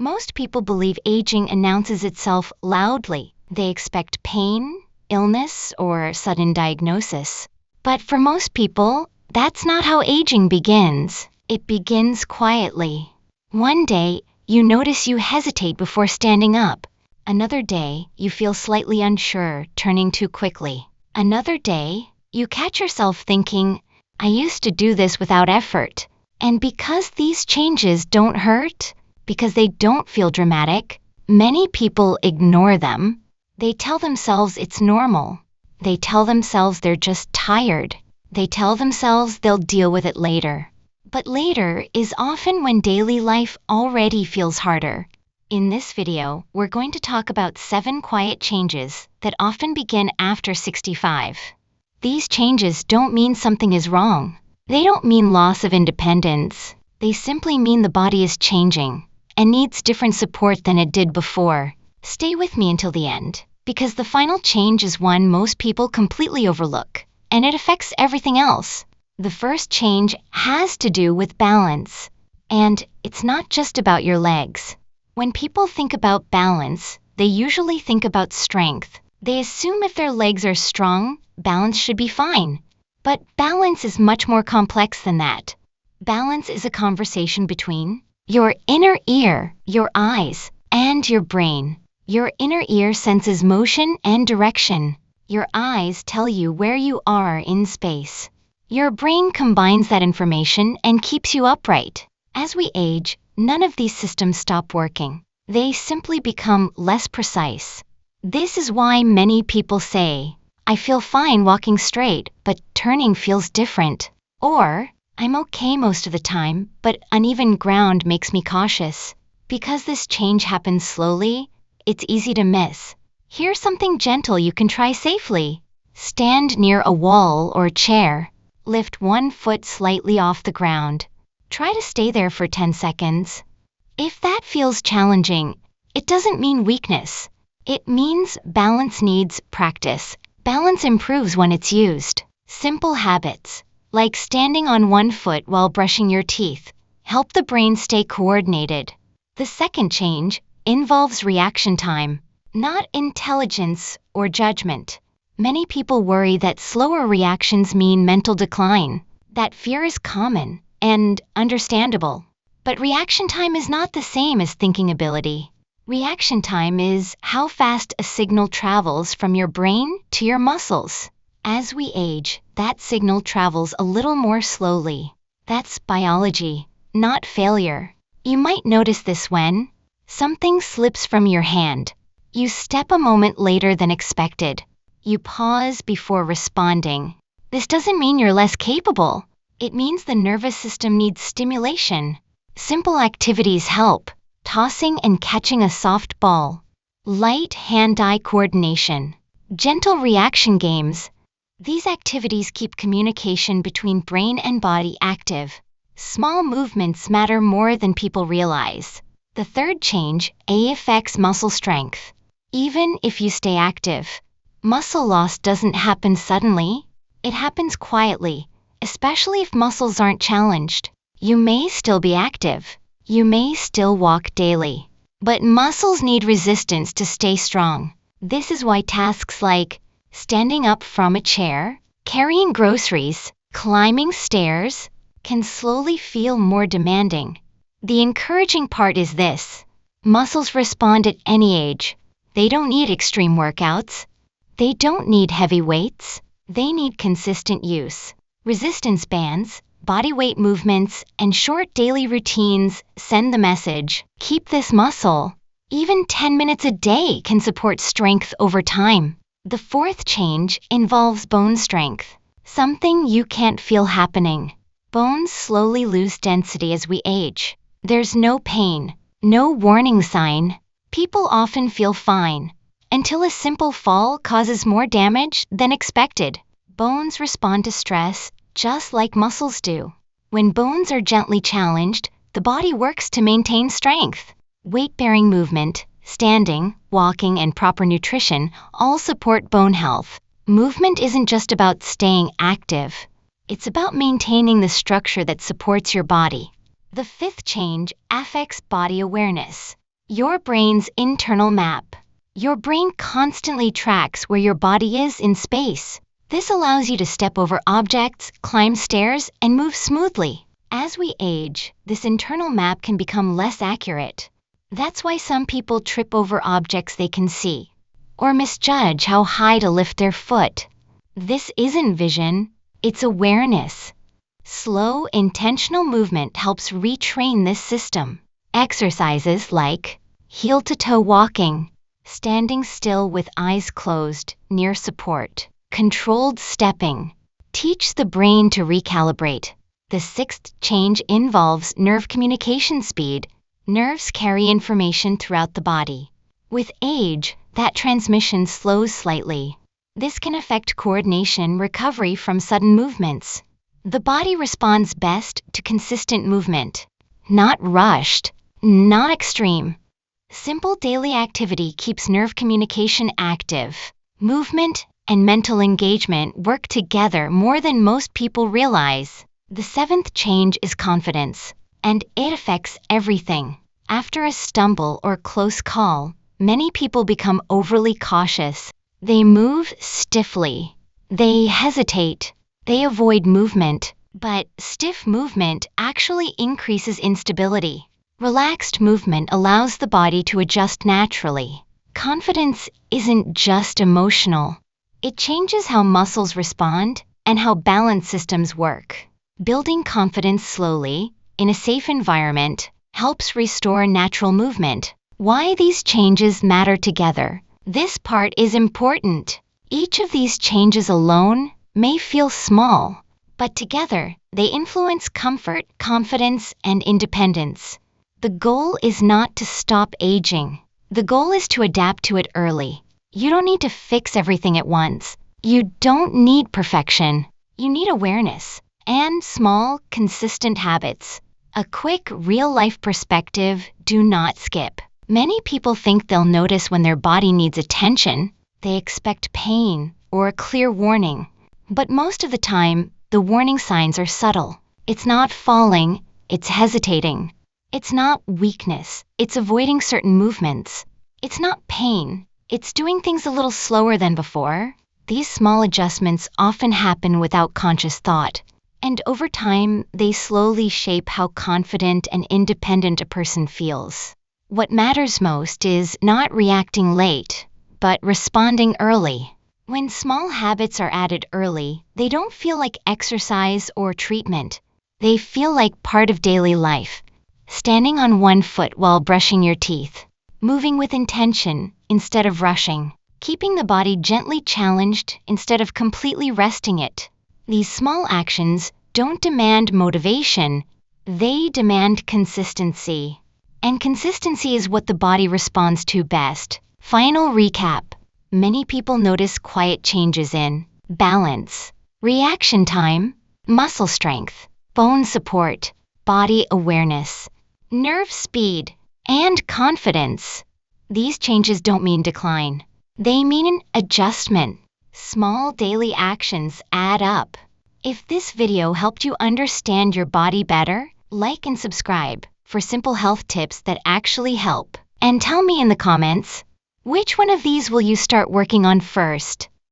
Most people believe aging announces itself loudly. They expect pain, illness, or sudden diagnosis. But for most people, that's not how aging begins. It begins quietly. One day, you notice you hesitate before standing up. Another day, you feel slightly unsure, turning too quickly. Another day, you catch yourself thinking, I used to do this without effort. And because these changes don't hurt, because they don't feel dramatic, many people ignore them. They tell themselves it's normal. They tell themselves they're just tired. They tell themselves they'll deal with it later. But later is often when daily life already feels harder. In this video, we're going to talk about 7 quiet changes that often begin after 65. These changes don't mean something is wrong. They don't mean loss of independence. They simply mean the body is changing and needs different support than it did before. Stay with me until the end, because the final change is one most people completely overlook, and it affects everything else. The first change has to do with balance, and it's not just about your legs. When people think about balance, they usually think about strength. They assume if their legs are strong, balance should be fine. But balance is much more complex than that. Balance is a conversation between your inner ear, your eyes, and your brain. Your inner ear senses motion and direction. Your eyes tell you where you are in space. Your brain combines that information and keeps you upright. As we age, none of these systems stop working. They simply become less precise. This is why many people say, I feel fine walking straight, but turning feels different. Or, I'm okay most of the time, but uneven ground makes me cautious. Because this change happens slowly, it's easy to miss. Here's something gentle you can try safely. Stand near a wall or chair. Lift one foot slightly off the ground. Try to stay there for 10 seconds. If that feels challenging, it doesn't mean weakness. It means balance needs practice. Balance improves when it's used. Simple habits, like standing on one foot while brushing your teeth, help the brain stay coordinated. The second change involves reaction time, not intelligence or judgment. Many people worry that slower reactions mean mental decline. That fear is common and understandable. But reaction time is not the same as thinking ability. Reaction time is how fast a signal travels from your brain to your muscles. As we age, that signal travels a little more slowly. That's biology, not failure. You might notice this when something slips from your hand. You step a moment later than expected. You pause before responding. This doesn't mean you're less capable. It means the nervous system needs stimulation. Simple activities help. Tossing and catching a soft ball. Light hand-eye coordination. Gentle reaction games. These activities keep communication between brain and body active. Small movements matter more than people realize. The third change affects muscle strength. Even if you stay active, muscle loss doesn't happen suddenly. It happens quietly, especially if muscles aren't challenged. You may still be active. You may still walk daily. But muscles need resistance to stay strong. This is why tasks like standing up from a chair, carrying groceries, climbing stairs, can slowly feel more demanding. The encouraging part is this. Muscles respond at any age. They don't need extreme workouts. They don't need heavy weights. They need consistent use. Resistance bands, body weight movements, and short daily routines send the message, keep this muscle. Even 10 minutes a day can support strength over time. The fourth change involves bone strength, something you can't feel happening. Bones slowly lose density as we age. There's no pain, no warning sign. People often feel fine, until a simple fall causes more damage than expected. Bones respond to stress just like muscles do. When bones are gently challenged, the body works to maintain strength. Weight-bearing movement, standing, walking, and proper nutrition all support bone health. Movement isn't just about staying active. It's about maintaining the structure that supports your body. The fifth change affects body awareness. Your brain's internal map. Your brain constantly tracks where your body is in space. This allows you to step over objects, climb stairs, and move smoothly. As we age, this internal map can become less accurate. That's why some people trip over objects they can see, or misjudge how high to lift their foot. This isn't vision, it's awareness. Slow, intentional movement helps retrain this system. Exercises like heel-to-toe walking, standing still with eyes closed, near support, controlled stepping, teach the brain to recalibrate. The sixth change involves nerve communication speed. Nerves carry information throughout the body. With age, that transmission slows slightly. This can affect coordination, recovery from sudden movements. The body responds best to consistent movement, not rushed, not extreme. Simple daily activity keeps nerve communication active. Movement and mental engagement work together more than most people realize. The seventh change is confidence, and it affects everything. After a stumble or close call, many people become overly cautious. They move stiffly. They hesitate. They avoid movement. But stiff movement actually increases instability. Relaxed movement allows the body to adjust naturally. Confidence isn't just emotional. It changes how muscles respond and how balance systems work. Building confidence slowly, in a safe environment, helps restore natural movement. Why these changes matter together. This part is important. Each of these changes alone may feel small, but together they influence comfort, confidence, and independence. The goal is not to stop aging. The goal is to adapt to it early. You don't need to fix everything at once. You don't need perfection. You need awareness and small, consistent habits. A quick, real-life perspective: do not skip. Many people think they'll notice when their body needs attention. They expect pain or a clear warning. But most of the time, the warning signs are subtle. It's not falling, it's hesitating. It's not weakness, it's avoiding certain movements. It's not pain, it's doing things a little slower than before. These small adjustments often happen without conscious thought, and over time, they slowly shape how confident and independent a person feels. What matters most is not reacting late, but responding early. When small habits are added early, they don't feel like exercise or treatment. They feel like part of daily life. Standing on one foot while brushing your teeth. Moving with intention instead of rushing. Keeping the body gently challenged instead of completely resting it. These small actions don't demand motivation, they demand consistency. And consistency is what the body responds to best. Final recap. Many people notice quiet changes in balance, reaction time, muscle strength, bone support, body awareness, nerve speed, and confidence. These changes don't mean decline. They mean an adjustment. Small daily actions add up. If this video helped you understand your body better, like and subscribe for simple health tips that actually help. And tell me in the comments, which one of these will you start working on first?